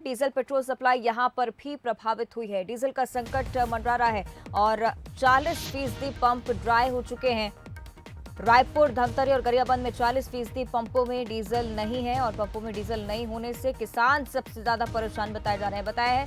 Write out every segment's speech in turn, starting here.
Diesel petrol supply यहां पर भी प्रभावित हुई है। डीजल का संकट मंडरा रहा है और 40% पंप ड्राई हो चुके हैं। रायपुर, धमतरी और गरियाबंद में 40% पंपों में डीजल नहीं है और पंपों में डीजल नहीं होने से किसान सबसे ज्यादा परेशान बताए जा रहे हैं। बताया है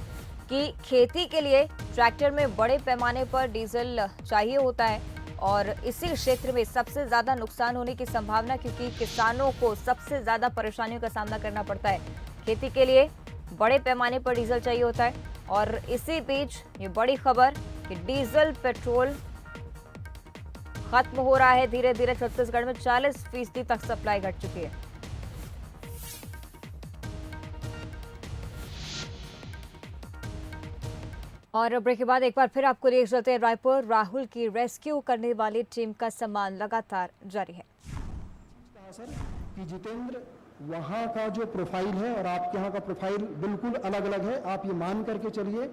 कि खेती के लिए ट्रैक्टर में बड़े पैमाने पर डीजल चाहिए होता है और इसी क्षेत्र में सबसे ज्यादा नुकसान होने की संभावना, क्योंकि किसानों को सबसे ज्यादा परेशानियों का सामना करना पड़ता है। खेती के लिए बड़े पैमाने पर डीजल चाहिए होता है और इसी बीच ये बड़ी खबर कि डीजल पेट्रोल खत्म हो रहा है धीरे धीरे। छत्तीसगढ़ में 40% तक सप्लाई घट चुकी है। और ब्रेक के बाद एक बार फिर आपको लेकर चलते हैं रायपुर। राहुल की रेस्क्यू करने वाली टीम का सम्मान लगातार जारी है। सर कि जितेंद्र, वहाँ का जो प्रोफाइल है और आपके यहाँ का प्रोफाइल बिल्कुल अलग अलग है। आप ये मान करके चलिए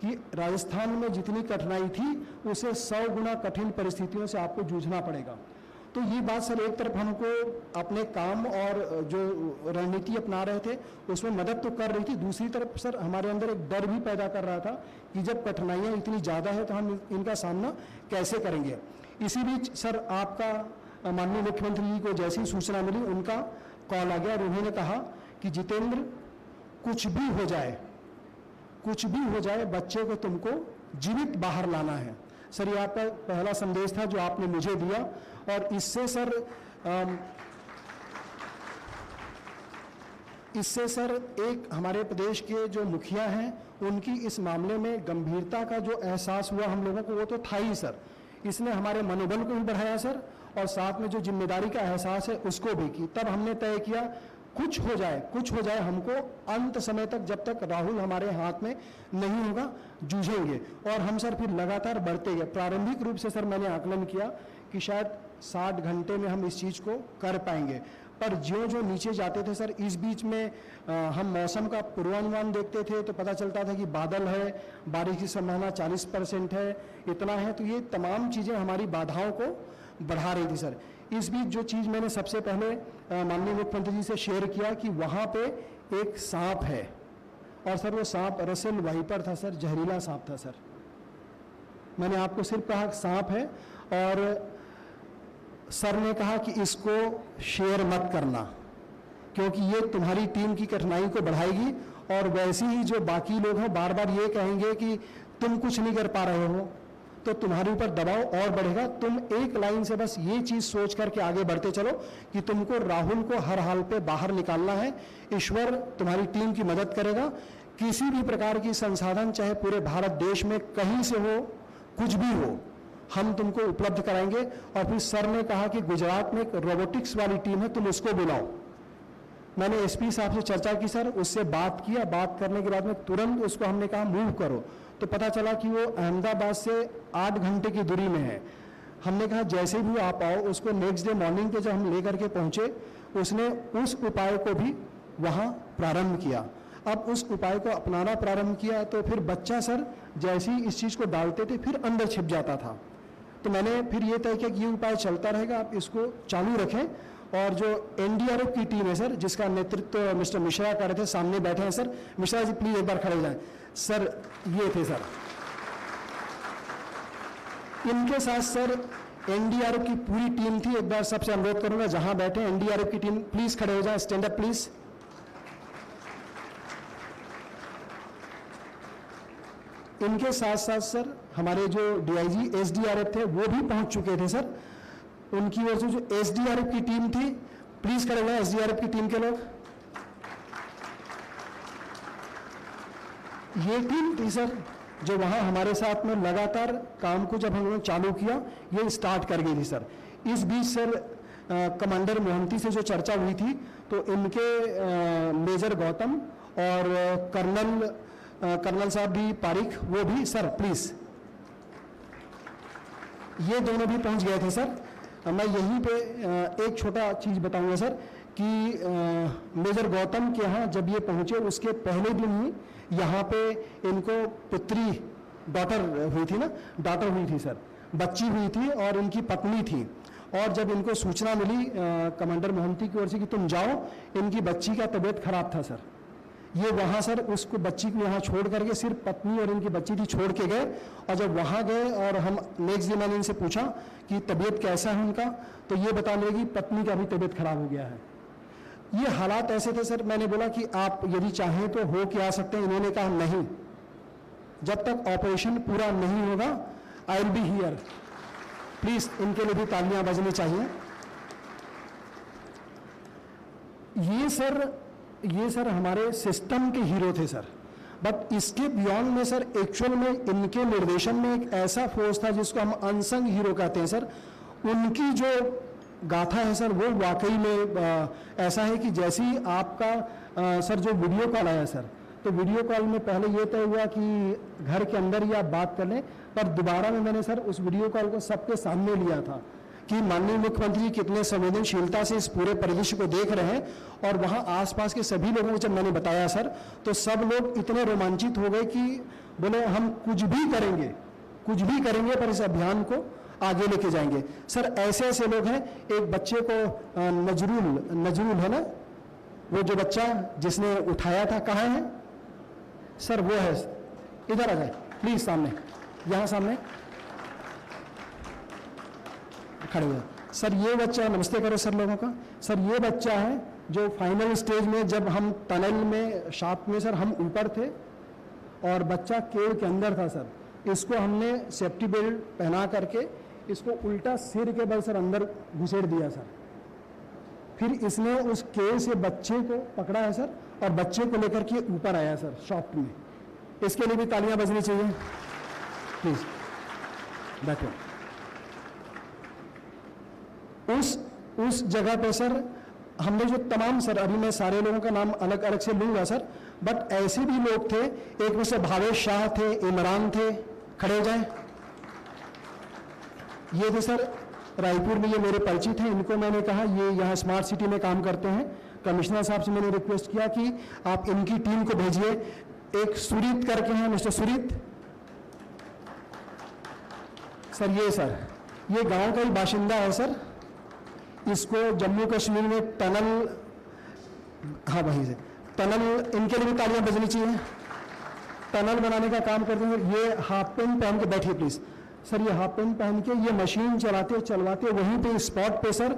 कि राजस्थान में जितनी कठिनाई थी उसे 100 गुना कठिन परिस्थितियों से आपको जूझना पड़ेगा। तो ये बात सर, एक तरफ हमको अपने काम और जो रणनीति अपना रहे थे उसमें मदद तो कर रही थी, दूसरी तरफ सर हमारे अंदर एक डर भी पैदा कर रहा था कि जब कठिनाइयाँ इतनी ज़्यादा है तो हम इनका सामना कैसे करेंगे। इसी बीच सर आपका माननीय मुख्यमंत्री जी को जैसी सूचना मिली उनका कॉल आ गया और उन्होंने कहा कि जितेंद्र, कुछ भी हो जाए बच्चे को तुमको जीवित बाहर लाना है। सर ये आपका पहला संदेश था जो आपने मुझे दिया और इससे सर एक हमारे प्रदेश के जो मुखिया हैं उनकी इस मामले में गंभीरता का जो एहसास हुआ हम लोगों को, वो तो था ही सर। इसने हमारे मनोबल को भी बढ़ाया सर और साथ में जो जिम्मेदारी का एहसास है उसको भी की। तब हमने तय किया कुछ हो जाए हमको अंत समय तक, जब तक राहुल हमारे हाथ में नहीं होगा, जूझेंगे। और हम सर फिर लगातार बढ़ते गए। प्रारंभिक रूप से सर मैंने आकलन किया कि शायद 60 घंटे में हम इस चीज़ को कर पाएंगे, पर जो नीचे जाते थे सर, इस बीच में हम मौसम का पूर्वानुमान देखते थे तो पता चलता था कि बादल है, बारिश की संभावना 40% है, इतना है। तो ये तमाम चीज़ें हमारी बाधाओं को बढ़ा रही थी सर। इस बीच जो चीज़ मैंने सबसे पहले माननीय मुख्यमंत्री जी से शेयर किया कि वहाँ पे एक सांप है और सर वो सांप रसेल वाइपर था सर, जहरीला सांप था सर। मैंने आपको सिर्फ कहा सांप है और सर ने कहा कि इसको शेयर मत करना क्योंकि ये तुम्हारी टीम की कठिनाई को बढ़ाएगी और वैसे ही जो बाकी लोग हैं बार बार ये कहेंगे कि तुम कुछ नहीं कर पा रहे हो तो तुम्हारे ऊपर दबाव और बढ़ेगा। तुम एक लाइन से बस ये चीज सोच करके आगे बढ़ते चलो कि तुमको राहुल को हर हाल पे बाहर निकालना है। ईश्वर तुम्हारी टीम की मदद करेगा। किसी भी प्रकार की संसाधन चाहे पूरे भारत देश में कहीं से हो, कुछ भी हो, हम तुमको उपलब्ध कराएंगे। और फिर सर ने कहा कि गुजरात में एक रोबोटिक्स वाली टीम है, तुम उसको बुलाओ। मैंने एसपी साहब से चर्चा की सर, उससे बात किया। बात करने के बाद में तुरंत उसको हमने कहा मूव करो, तो पता चला कि वो अहमदाबाद से 8 घंटे की दूरी में है। हमने कहा जैसे भी आप आओ। उसको नेक्स्ट डे मॉर्निंग पे जब हम लेकर के पहुंचे, उसने उस उपाय को भी वहाँ प्रारंभ किया। अब उस उपाय को अपनाना प्रारंभ किया तो फिर बच्चा सर जैसे ही इस चीज़ को डालते थे फिर अंदर छिप जाता था। तो मैंने फिर ये तय किया कि ये उपाय चलता रहेगा, आप इसको चालू रखें। और जो एनडीआरएफ की टीम है सर, जिसका नेतृत्व मिस्टर मिश्रा कर रहे थे, सामने बैठे हैं सर। मिश्रा जी प्लीज एक बार खड़े हो जाएं। सर ये थे सर, इनके साथ सर एनडीआरएफ की पूरी टीम थी। एक बार सबसे अनुरोध करूंगा जहां बैठे एनडीआरएफ की टीम प्लीज खड़े हो जाएं, स्टैंड अप प्लीज। इनके साथ साथ सर हमारे जो डीआईजी एसडीआरएफ थे वो भी पहुंच चुके थे सर। उनकी वजह से जो एसडीआरएफ की टीम थी, प्लीज खड़े हुए एसडीआरएफ की टीम के लोग। ये टीम थी सर जो वहां हमारे साथ में लगातार काम को जब हम लोगों ने चालू किया, ये स्टार्ट कर गई थी सर। इस बीच सर कमांडर मोहंती से जो चर्चा हुई थी तो इनके मेजर गौतम और कर्नल साहब भी पारिक, वो भी सर प्लीज, ये दोनों भी पहुंच गए थे सर। मैं यहीं पे एक छोटा चीज बताऊंगा सर कि मेजर गौतम के यहाँ जब ये पहुंचे उसके पहले दिन ही यहाँ पे इनको पुत्री डॉटर हुई थी ना, डॉटर हुई थी सर, बच्ची हुई थी और इनकी पत्नी थी। और जब इनको सूचना मिली कमांडर मोहंती की ओर से कि तुम जाओ, इनकी बच्ची का तबीयत खराब था सर, ये वहाँ सर उसको बच्ची को यहाँ छोड़ करके सिर्फ पत्नी और इनकी बच्ची थी छोड़ के गए। और जब वहाँ गए और हम नेक्स्ट डे मैंने इनसे पूछा कि तबीयत कैसा है उनका, तो ये बता लेगी पत्नी का भी तबीयत खराब हो गया है। ये हालात ऐसे थे सर, मैंने बोला कि आप यदि चाहें तो हो के आ सकते हैं। इन्होंने कहा नहीं, जब तक ऑपरेशन पूरा नहीं होगा I will be here. Please इनके लिए भी तालियां बजनी चाहिए। ये सर हमारे सिस्टम के हीरो थे सर, बट इसके बियॉन्ड में सर एक्चुअल में इनके निर्देशन में एक ऐसा फोर्स था जिसको हम अनसंग हीरो कहते हैं सर। उनकी जो गाथा है सर वो वाकई में ऐसा है कि जैसे ही आपका सर जो वीडियो कॉल आया सर, तो वीडियो कॉल में पहले ये तय हुआ कि घर के अंदर ही आप बात कर लें, पर दोबारा में मैंने सर उस वीडियो कॉल को सबके सामने लिया था कि माननीय मुख्यमंत्री कितने संवेदनशीलता से इस पूरे परिदृश्य को देख रहे हैं। और वहाँ आसपास के सभी लोगों को जब मैंने बताया सर, तो सब लोग इतने रोमांचित हो गए कि बोले हम कुछ भी करेंगे पर इस अभियान को आगे लेके जाएंगे। सर ऐसे ऐसे लोग हैं, एक बच्चे को नजरुल है ना, वो जो बच्चा जिसने उठाया था, कहाँ है सर? वो है, इधर आ जाए प्लीज, सामने, यहाँ सामने खड़े हुए सर। ये बच्चा, नमस्ते करो सर लोगों का। सर ये बच्चा है जो फाइनल स्टेज में, जब हम टनल में शाफ्ट में सर हम ऊपर थे और बच्चा केव के अंदर था सर, इसको हमने सेफ्टी बेल्ट पहना करके इसको उल्टा सिर के बल सर अंदर घुसेड़ दिया सर। फिर इसने उस केव से बच्चे को पकड़ा है सर और बच्चे को लेकर के ऊपर आया सर शाफ्ट में। इसके लिए भी तालियां बजनी चाहिए, प्लीज बैठो। उस जगह पे सर हमने जो तमाम सर, अभी मैं सारे लोगों का नाम अलग अलग से लूंगा सर, बट ऐसे भी लोग थे, एक में से भावेश शाह थे, इमरान थे, खड़े हो जाएं। ये थे सर रायपुर में, ये मेरे परिचित हैं, इनको मैंने कहा ये यहाँ स्मार्ट सिटी में काम करते हैं। कमिश्नर साहब से मैंने रिक्वेस्ट किया कि आप इनकी टीम को भेजिए। एक सुरीत करके हैं, मिस्टर सुरीत सर, ये गांव का ही बाशिंदा है सर। इसको जम्मू कश्मीर में टनल, हाँ वहीं से टनल, इनके लिए भी तालियां बजनी चाहिए। टनल बनाने का काम करते हैं। ये हाफ पेंट पहन के बैठिए प्लीज सर। ये हाफ पेंट पहन के ये मशीन चलवाते वहीं पे स्पॉट पे सर,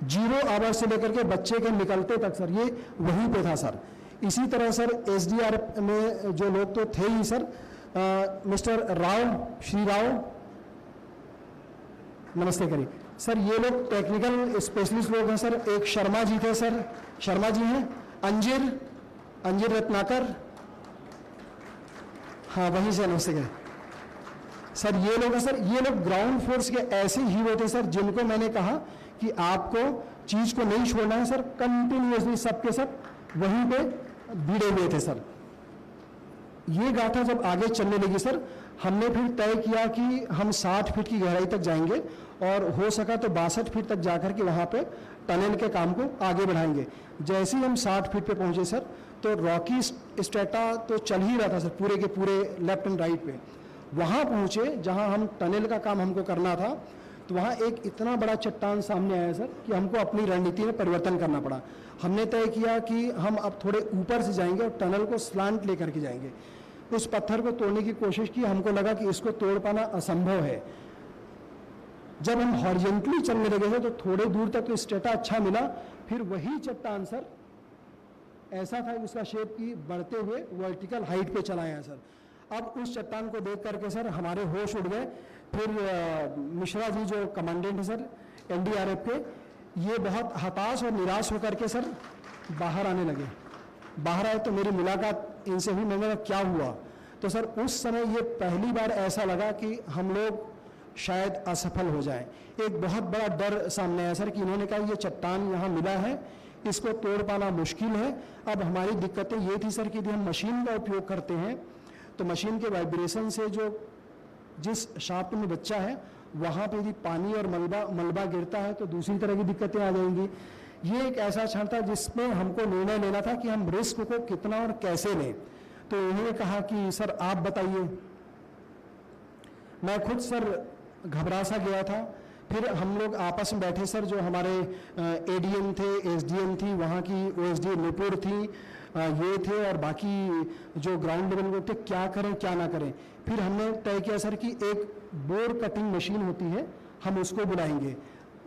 0 आवर से लेकर के बच्चे के निकलते तक सर ये वहीं पे था सर। इसी तरह सर SDRF में जो लोग तो थे ही सर, मिस्टर श्री राव, नमस्ते करिए सर। ये लोग टेक्निकल स्पेशलिस्ट लोग हैं सर। एक शर्मा जी थे सर, शर्मा जी हैं। अंजीर रत्नाकर, हाँ वहीं से, नमस्ते करिए सर। ये लोग हैं सर, ये लोग ग्राउंड फोर्स के ऐसे हीरो थे सर, जिनको मैंने कहा कि आपको चीज को नहीं छोड़ना है सर। कंटिन्यूअसली सबके सब वहीं पे भिड़े हुए थे सर। ये गाथा जब आगे चलने लगी सर, हमने फिर तय किया कि हम 60 फीट की गहराई तक जाएंगे और हो सका तो 62 फीट तक जाकर के वहां पे टनल के काम को आगे बढ़ाएंगे। जैसे ही हम 60 फीट पे पहुंचे सर, तो रॉकी स्ट्रेटा तो चल ही रहा था सर, पूरे के पूरे लेफ्ट एंड राइट पे। वहां पहुंचे जहां हम टनल का काम हमको करना था, तो वहां एक इतना बड़ा चट्टान सामने आया सर कि हमको अपनी रणनीति में परिवर्तन करना पड़ा। हमने तय किया कि हम अब थोड़े ऊपर से जाएंगे और टनल को स्लांट लेकर के जाएंगे। उस पत्थर को तोड़ने की कोशिश की, हमको लगा कि इसको तोड़ पाना असंभव है। जब हम हॉरिजॉन्टली चलने लगे थे तो थोड़े दूर तक तो स्टेटा अच्छा मिला, फिर वही चट्टान सर ऐसा था उसका शेप की बढ़ते हुए वर्टिकल हाइट पे चला आया सर। अब उस चट्टान को देख करके सर हमारे होश उड़ गए। फिर मिश्रा जी जो कमांडेंट है सर NDRF के, ये बहुत हताश और निराश होकर के सर बाहर आने लगे। बाहर आए तो मेरी मुलाकात इनसे हुई। मैंने कहा क्या हुआ? तो सर उस समय ये पहली बार ऐसा लगा कि हम लोग शायद असफल हो जाएं। एक बहुत बड़ा डर सामने आया सर कि इन्होंने कहा ये चट्टान यहाँ मिला है, इसको तोड़ पाना मुश्किल है। अब हमारी दिक्कतें ये थी सर कि यदि हम मशीन का उपयोग करते हैं तो मशीन के वाइब्रेशन से जो जिस शाफ्ट में बच्चा है वहाँ पे यदि पानी और मलबा गिरता है तो दूसरी तरह की दिक्कतें आ जाएंगी। ये एक ऐसा क्षण था जिसमें हमको निर्णय लेना था कि हम रिस्क को कितना और कैसे लें। तो उन्होंने कहा कि सर आप बताइए। मैं खुद सर घबरा सा गया था। फिर हम लोग आपस में बैठे सर, जो हमारे ADM थे, SDM थी, वहाँ की OSD नुपुर थी, ये थे और बाकी जो ग्राउंड लेवल पे थे क्या करें क्या ना करें। फिर हमने तय किया सर कि एक बोर कटिंग मशीन होती है, हम उसको बुलाएंगे।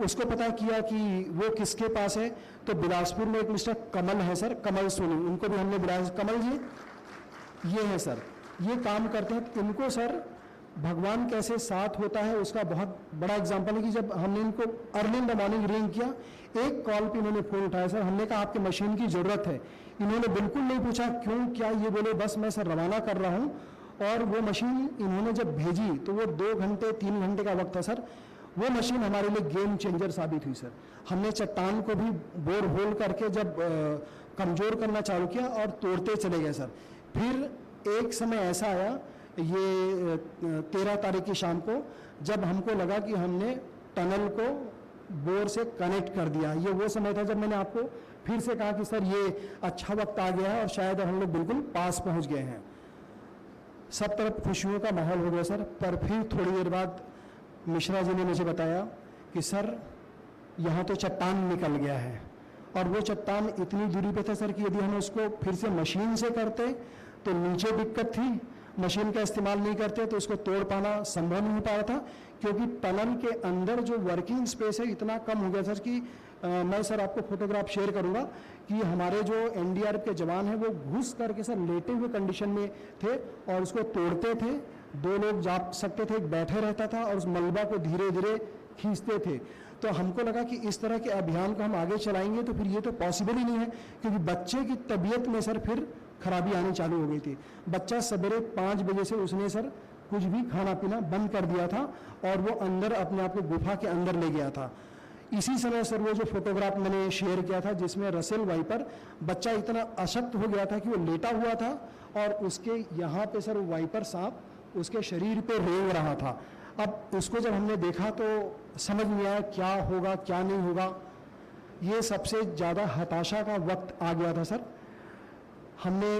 उसको पता किया कि वो किसके पास है, तो बिलासपुर में एक मिस्टर कमल है सर, कमल सोनी, उनको भी हमने बुलाया। कमल जी ये है सर, ये काम करते हैं। इनको सर भगवान कैसे साथ होता है उसका बहुत बड़ा एग्जांपल है कि जब हमने इनको early in the morning ring किया, एक कॉल पे इन्होंने फोन उठाया सर, हमने कहा आपके मशीन की जरूरत है। इन्होंने बिल्कुल नहीं पूछा क्यों क्या, ये बोले बस मैं सर रवाना कर रहा हूँ। और वो मशीन इन्होंने जब भेजी तो वो 2 घंटे 3 घंटे का वक्त था सर, वो मशीन हमारे लिए गेम चेंजर साबित हुई सर। हमने चट्टान को भी बोर होल करके जब कमजोर करना चालू किया और तोड़ते चले गए सर। फिर एक समय ऐसा आया, ये 13 तारीख की शाम को, जब हमको लगा कि हमने टनल को बोर से कनेक्ट कर दिया। ये वो समय था जब मैंने आपको फिर से कहा कि सर ये अच्छा वक्त आ गया है और शायद हम लोग बिल्कुल पास पहुंच गए हैं। सब तरफ खुशियों का माहौल हो गया सर। पर फिर थोड़ी देर बाद मिश्रा जी ने मुझे बताया कि सर यहाँ तो चट्टान निकल गया है। और वो चट्टान इतनी दूरी पे था सर कि यदि हम उसको फिर से मशीन से करते तो नीचे दिक्कत थी, मशीन का इस्तेमाल नहीं करते तो उसको तोड़ पाना संभव नहीं हो पा रहा था, क्योंकि टनल के अंदर जो वर्किंग स्पेस है इतना कम हो गया सर कि मैं सर आपको फोटोग्राफ शेयर करूंगा कि हमारे जो एनडीआरएफ के जवान हैं वो घुस करके सर लेटे हुए कंडीशन में थे और उसको तोड़ते थे। 2 लोग जा सकते थे, एक बैठे रहता था और उस मलबा को धीरे धीरे खींचते थे। तो हमको लगा कि इस तरह के अभियान को हम आगे चलाएंगे तो फिर ये तो पॉसिबल ही नहीं है, क्योंकि बच्चे की तबीयत में सर फिर खराबी आनी चालू हो गई थी। बच्चा सवेरे 5 बजे से उसने सर कुछ भी खाना पीना बंद कर दिया था और वो अंदर अपने आप को गुफा के अंदर ले गया था। इसी समय सर वो जो फोटोग्राफ मैंने शेयर किया था जिसमें रसेल वाइपर, बच्चा इतना अशक्त हो गया था कि वो लेटा हुआ था और उसके यहाँ पे सर वाइपर सांप उसके शरीर पे रेंग रहा था। अब उसको जब हमने देखा तो समझ नहीं आया क्या होगा क्या नहीं होगा। ये सबसे ज़्यादा हताशा का वक्त आ गया था सर। हमने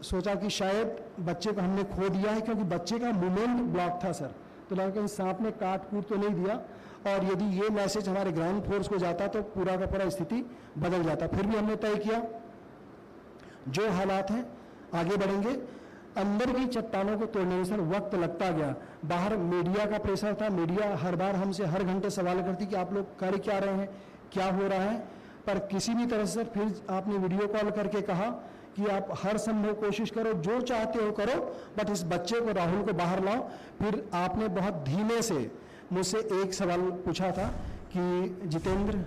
सोचा कि शायद बच्चे को हमने खो दिया है, क्योंकि बच्चे का मूवमेंट ब्लॉक था सर। तो लगा कि सांप ने काट कूट तो नहीं दिया, और यदि ये मैसेज हमारे ग्राउंड फोर्स को जाता तो पूरा का पूरा स्थिति बदल जाता। फिर भी हमने तय किया जो हालात हैं आगे बढ़ेंगे। अंदर की चट्टानों को तोड़ने में सर वक्त लगता गया। बाहर मीडिया का प्रेशर था, मीडिया हर बार हमसे हर घंटे सवाल करती कि आप लोग कर क्या रहे हैं, क्या हो रहा है। पर किसी भी तरह से सर फिर आपने वीडियो कॉल करके कहा कि आप हर संभव कोशिश करो, जो चाहते हो करो, बट इस बच्चे को, राहुल को बाहर लाओ। फिर आपने बहुत धीमे से मुझसे एक सवाल पूछा था कि जितेंद्र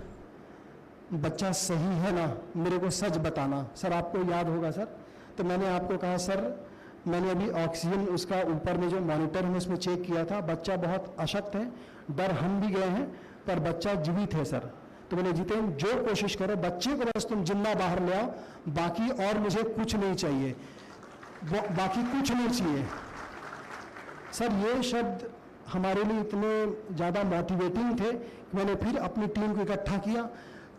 बच्चा सही है ना, मेरे को सच बताना। सर आपको याद होगा सर, तो मैंने आपको कहा सर मैंने अभी ऑक्सीजन उसका ऊपर में जो मॉनिटर है उसमें चेक किया था, बच्चा बहुत अशक्त है, डर हम भी गए हैं, पर बच्चा जीवित है सर। तो मैंने जितेंद्र जो कोशिश करो, बच्चे को बस तुम जिंदा बाहर ले आओ, बाकी और मुझे कुछ नहीं चाहिए, बाकी कुछ नहीं चाहिए। सर ये शब्द हमारे लिए इतने ज़्यादा मोटिवेटिंग थे कि मैंने फिर अपनी टीम को इकट्ठा किया।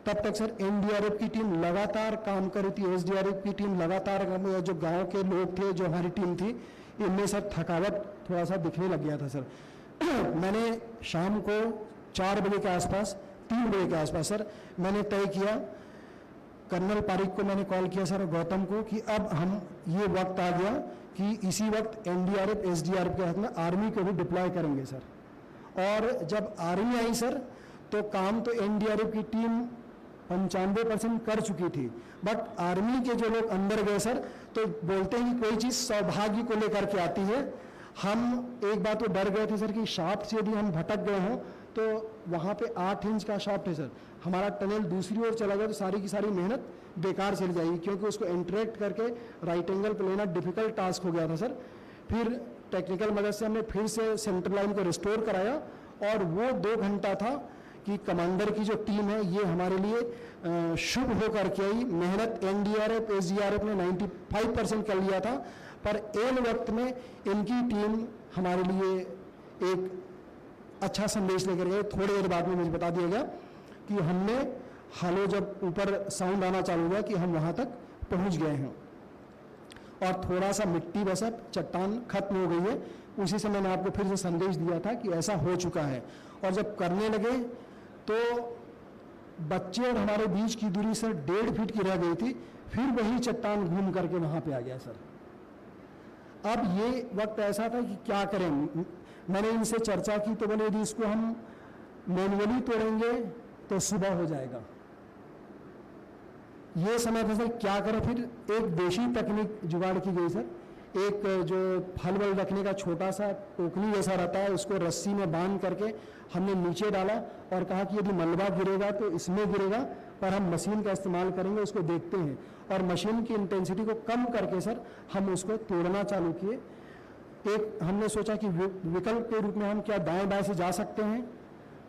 तब तक सर एनडीआरएफ की टीम लगातार काम कर रही थी, एसडीआरएफ की टीम लगातार, जो गांव के लोग थे, जो हमारी टीम थी, इनमें सर थकावट थोड़ा सा दिखने लग गया था सर। मैंने शाम को 4 बजे के आसपास, 3 बजे के आसपास सर मैंने तय किया, कर्नल पारिक को मैंने कॉल किया सर, गौतम को, कि अब हम ये वक्त आ गया कि इसी वक्त एनडीआरएफ एसडीआरएफ के हाथ में आर्मी को भी डिप्लॉय करेंगे सर। और जब आर्मी आई सर तो काम तो एनडीआरएफ की टीम 95% कर चुकी थी, बट आर्मी के जो लोग अंदर गए सर तो बोलते हैं कि कोई चीज़ सौभाग्य को लेकर के आती है। हम एक बात तो डर गए थे सर कि शाफ्ट से यदि हम भटक गए हों तो वहाँ पे 8 इंच का शाफ्ट है सर, हमारा टनल दूसरी ओर चला गया तो सारी की सारी मेहनत बेकार चली जाएगी, क्योंकि उसको इंटरेक्ट करके राइट एंगल पे लेना डिफिकल्ट टास्क हो गया था सर। फिर टेक्निकल मदद से हमने फिर से सेंट्रल लाइन को रिस्टोर कराया, और वो 2 घंटा था कि कमांडर की जो टीम है ये हमारे लिए शुभ होकर के आई। मेहनत एनडीआरएफ एसडीआरएफ ने 95% कर लिया था, पर एन वक्त में इनकी टीम हमारे लिए एक अच्छा संदेश लेकर गए। थोड़ी देर बाद में मुझे बता दिया गया कि हमने हालो, जब ऊपर साउंड आना चालू हुआ कि हम वहाँ तक पहुँच गए हैं, और थोड़ा सा मिट्टी बस अब चट्टान खत्म हो गई है। उसी से मैंने आपको फिर से संदेश दिया था कि ऐसा हो चुका है। और जब करने लगे तो बच्चे और हमारे बीच की दूरी सर 1.5 फीट की रह गई थी। फिर वही चट्टान घूम करके वहां पे आ गया सर। अब ये वक्त ऐसा था कि क्या करें, मैंने इनसे चर्चा की तो बोले यदि इसको हम मैनुअली तोड़ेंगे तो सुबह हो जाएगा। ये समय था सर, क्या करें, फिर एक देशी तकनीक जुगाड़ की गई सर। एक जो फल वल रखने का छोटा सा टोकनी जैसा रहता है, उसको रस्सी में बांध करके हमने नीचे डाला और कहा कि यदि मलबा गिरेगा तो इसमें गिरेगा, पर हम मशीन का इस्तेमाल करेंगे, उसको देखते हैं। और मशीन की इंटेंसिटी को कम करके सर हम उसको तोड़ना चालू किए। एक हमने सोचा कि विकल्प के रूप में हम क्या दाएं बाएं से जा सकते हैं,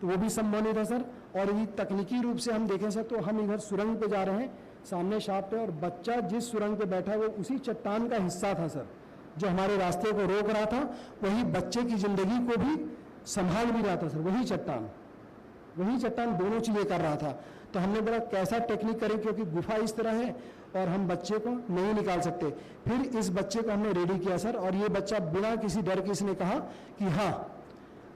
तो वो भी संभव नहीं था सर। और यदि तकनीकी रूप से हम देखें सर, तो हम इधर सुरंग पे जा रहे हैं, सामने शाफ्ट है, और बच्चा जिस सुरंग पे बैठा है वो उसी चट्टान का हिस्सा था सर, जो हमारे रास्ते को रोक रहा था। वही बच्चे की जिंदगी को भी संभाल भी रहा था सर, वही चट्टान दोनों चीजें कर रहा था। तो हमने बोला कैसा टेक्निक करें, क्योंकि गुफा इस तरह है और हम बच्चे को नहीं निकाल सकते। फिर इस बच्चे को हमने रेडी किया सर, और ये बच्चा बिना किसी डर के इसने कहा कि हाँ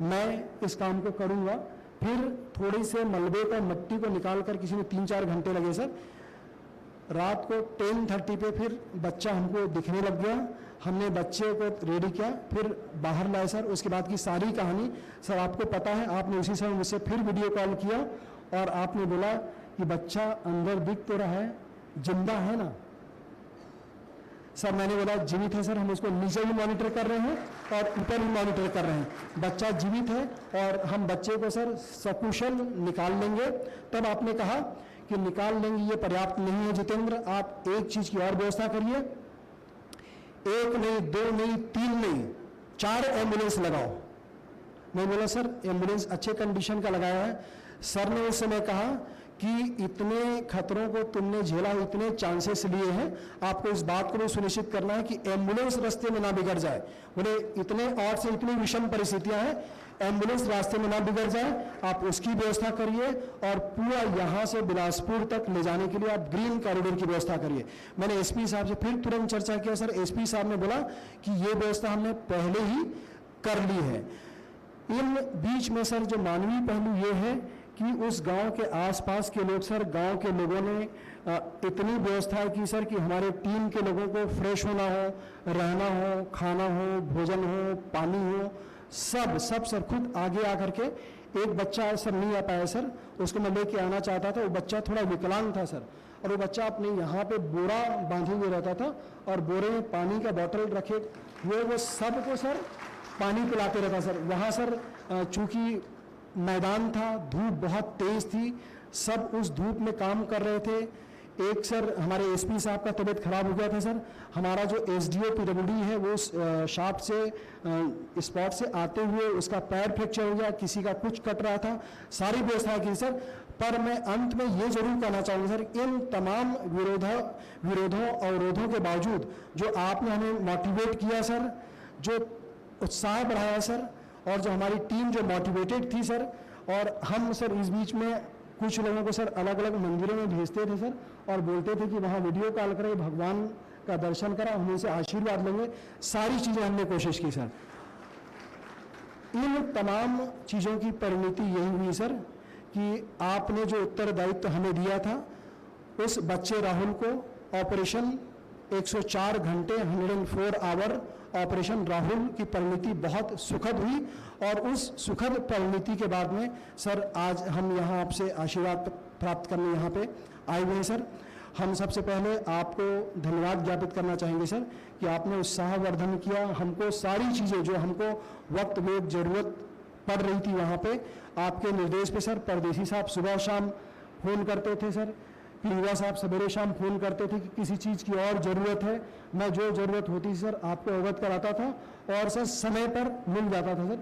मैं इस काम को करूंगा। फिर थोड़ी से मलबे को, मट्टी को निकाल कर किसी ने 3-4 घंटे लगे सर। रात को 10:30 पे फिर बच्चा हमको दिखने लग गया। हमने बच्चे को रेडी किया, फिर बाहर लाए सर। उसके बाद की सारी कहानी सर आपको पता है, आपने उसी समय मुझसे फिर वीडियो कॉल किया और आपने बोला कि बच्चा अंदर दिख तो रहा है, जिंदा है ना सर? मैंने बोला जीवित है सर, हम उसको नीचे भी मॉनिटर कर रहे हैं और ऊपर भी मॉनिटर कर रहे हैं। बच्चा जीवित है और हम बच्चे को सर सकुशल निकाल लेंगे। तब आपने कहा कि निकाल लेंगे ये पर्याप्त नहीं है जितेंद्र, आप एक चीज की और व्यवस्था करिए, 1 नहीं 2 नहीं 3 नहीं 4 एम्बुलेंस लगाओ। मैं बोला सर एम्बुलेंस अच्छे कंडीशन का लगाया है। सर ने उस समय कहा कि इतने खतरों को तुमने झेला, इतने चांसेस लिए हैं, आपको इस बात को भी सुनिश्चित करना है कि एम्बुलेंस रास्ते में ना बिगड़ जाए। बोले इतने और से इतनी विषम परिस्थितियां हैं, एम्बुलेंस रास्ते में ना बिगड़ जाए, आप उसकी व्यवस्था करिए और पूरा यहां से बिलासपुर तक ले जाने के लिए आप ग्रीन कॉरिडोर की व्यवस्था करिए। मैंने एसपी साहब से फिर तुरंत चर्चा किया सर। एसपी साहब ने बोला कि ये व्यवस्था हमने पहले ही कर ली है। इन बीच में सर जो मानवीय पहलू ये है कि उस गांव के आसपास के लोग सर, गांव के लोगों ने इतनी व्यवस्था की सर कि हमारे टीम के लोगों को फ्रेश होना हो, रहना हो, खाना हो, भोजन हो, पानी हो, सब सर खुद आगे आकर के। एक बच्चा सर नहीं आ पाया सर, उसको मैं लेके आना चाहता था, वो बच्चा थोड़ा विकलांग था सर, और वो बच्चा अपने यहाँ पे बोरा बांधे हुए रहता था और बोरे में पानी का बोतल रखे हुए वो सबको सर पानी पिलाते रहता सर। वहाँ सर चूंकि मैदान था, धूप बहुत तेज थी, सब उस धूप में काम कर रहे थे। एक सर हमारे एसपी साहब का तबीयत खराब हो गया था सर। हमारा जो एसडीओ पीडब्ल्यूडी है वो शाफ्ट से स्पॉट से आते हुए उसका पैर फ्रैक्चर हो गया, किसी का कुछ कट रहा था, सारी व्यवस्था की सर। पर मैं अंत में ये जरूर कहना चाहूँगा सर, इन तमाम विरोधों अवरोधों के बावजूद जो आपने हमें मोटिवेट किया सर, जो उत्साह बढ़ाया सर, और जो हमारी टीम जो मोटिवेटेड थी सर, और हम सर इस बीच में कुछ लोगों को सर अलग अलग मंदिरों में भेजते थे सर और बोलते थे कि वहाँ वीडियो कॉल करें, भगवान का दर्शन करा, हम उनसे आशीर्वाद लेंगे। सारी चीज़ें हमने कोशिश की सर। इन तमाम चीज़ों की परिणति यही हुई सर कि आपने जो उत्तरदायित्व हमें दिया था, उस बच्चे राहुल को ऑपरेशन 104 घंटे 104 आवर ऑपरेशन राहुल की परिणति बहुत सुखद हुई। और उस सुखद परिणति के बाद में सर आज हम यहाँ आपसे आशीर्वाद प्राप्त करने यहाँ पे आए हुए हैं सर। हम सबसे पहले आपको धन्यवाद ज्ञापित करना चाहेंगे सर कि आपने उत्साहवर्धन किया, हमको सारी चीज़ें जो हमको वक्त में जरूरत पड़ रही थी वहाँ पे आपके निर्देश पे सर। परदेसी साहब सुबह शाम फोन करते थे सर, युवा साहब सवेरे शाम फोन करते थे कि किसी चीज़ की और ज़रूरत है। मैं जो ज़रूरत होती सर आपको अवगत कराता था और सर समय पर मिल जाता था सर।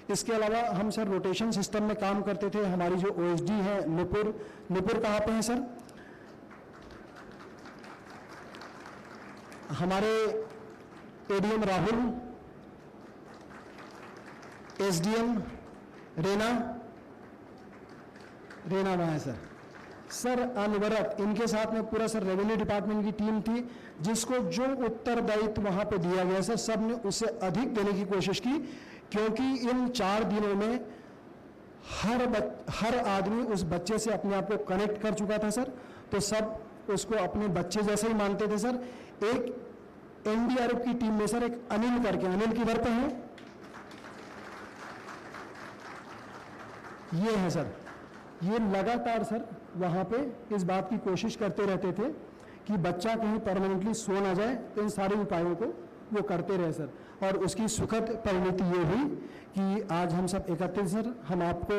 इसके अलावा हम सर रोटेशन सिस्टम में काम करते थे। हमारी जो ओएसडी है नुपुर कहाँ पे है सर? हमारे एडीएम राहुल, एसडीएम रेना वहाँ है सर अनवरत इनके साथ में पूरा सर रेवेन्यू डिपार्टमेंट की टीम थी, जिसको जो उत्तरदायित्व वहां पे दिया गया सर सब ने उससे अधिक देने की कोशिश की, क्योंकि इन 4 दिनों में हर आदमी उस बच्चे से अपने आप को कनेक्ट कर चुका था सर। तो सब उसको अपने बच्चे जैसे ही मानते थे सर। एक एनडीआरएफ की टीम में सर एक अनिल करके, अनिल किधर पे है, ये है सर, ये लगातार सर वहाँ पे इस बात की कोशिश करते रहते थे कि बच्चा कहीं परमानेंटली सो ना जाए, तो इन सारे उपायों को वो करते रहे सर। और उसकी सुखद परिणति ये हुई कि आज हम सब एकत्रित सर। हम आपको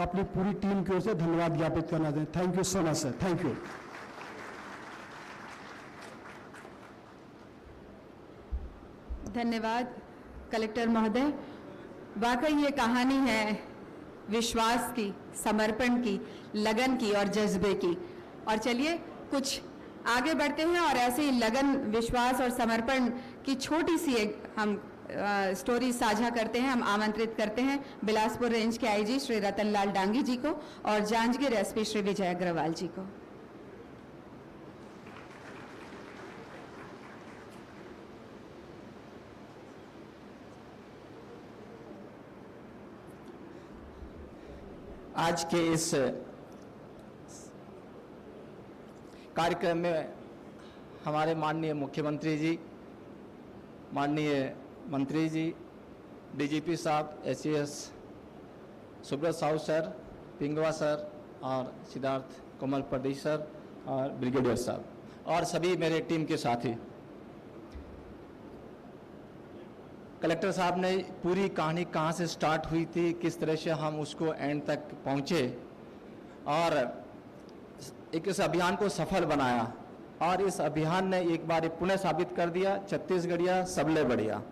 अपनी पूरी टीम की ओर से धन्यवाद ज्ञापित करना चाहते हैं। Thank you so much sir, thank you. धन्यवाद कलेक्टर महोदय। वाकई ये कहानी है विश्वास की, समर्पण की, लगन की और जज्बे की। और चलिए कुछ आगे बढ़ते हैं और ऐसे ही लगन, विश्वास और समर्पण की छोटी सी एक हम स्टोरी साझा करते हैं। हम आमंत्रित करते हैं बिलासपुर रेंज के आईजी श्री रतनलाल डांगी जी को और जांजगीर एसपी श्री विजय अग्रवाल जी को। आज के इस कार्यक्रम में हमारे माननीय मुख्यमंत्री जी, माननीय मंत्री जी, डीजीपी साहब, SS Subrat Sahu sir, पिंगवा sir और सिद्धार्थ कोमल पटेल सर और ब्रिगेडियर साहब और सभी मेरे टीम के साथी। कलेक्टर साहब ने पूरी कहानी कहाँ से स्टार्ट हुई थी, किस तरह से हम उसको एंड तक पहुँचे और एक इस अभियान को सफल बनाया। और इस अभियान ने एक बार पुनः साबित कर दिया, छत्तीसगढ़िया सबले बढ़िया।